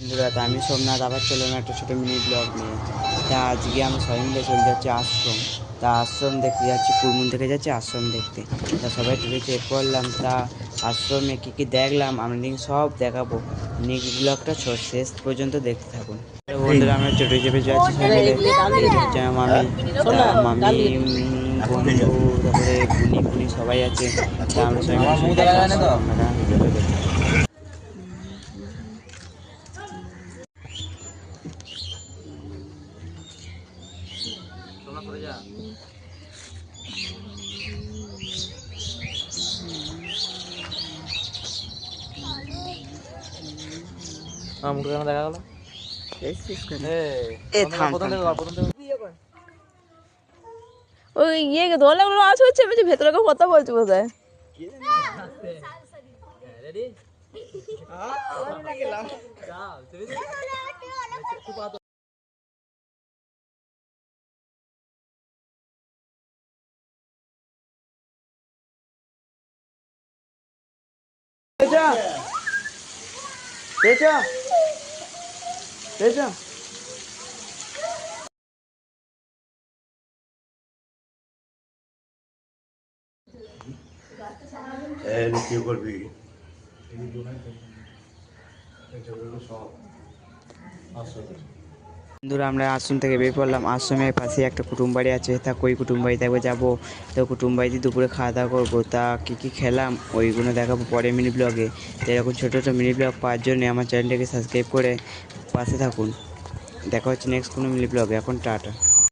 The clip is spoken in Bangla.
বন্ধুরা, তা আমি সোমনাথ আবার চললাম একটা ছোটো মিনি ব্লগ নিয়ে। তা আজকে আমরা সবাই মিলে চলে যাচ্ছি আশ্রম। তা আশ্রম দেখতে যাচ্ছি, কুরমুন থেকে যাচ্ছি আশ্রম দেখতে। তা সবাই টোটো চেক করলাম। তা আশ্রমে কী কী দেখলাম আমরা সব দেখাবো। নেক্সট ব্লগটা শেষ পর্যন্ত দেখতে থাকুন। বন্ধুরা, আমরা টোটো চেপে যাচ্ছি সবাই মিলে। এই হচ্ছে মামি, তা মামি, বন্ধু, তারপরে বুনি ফুনি সবাই আছে। তা আমরা সবাই মিলে আপনারা ভিডিওটা দেখুন। মুখে কেন দেখা গেল? ওই ইয়ে দোলাগুলো আওয়াজ হচ্ছে, আমি যে ভেতরে কেউ কথা বলছে বোধহয়। কি করবি? বন্ধুরা, আমরা আশ্রম থেকে বের পড়লাম। আশ্রমের পাশে একটা কুটুম বাড়ি আছে, তা কই কুটুম বাড়িতে একবার যাবো। তো কুটুম বাড়িতে দুপুরে খাওয়া দাওয়া করবো। তা কী কী খেলাম ওইগুলো দেখাবো পরে মিনি ব্লগে। তো এরকম ছোটো ছোটো মিনি ব্লগ পাওয়ার জন্য আমার চ্যানেলটাকে সাবস্ক্রাইব করে পাশে থাকুন। দেখা হচ্ছে নেক্সট কোনো মিনি ব্লগে। এখন টাটা।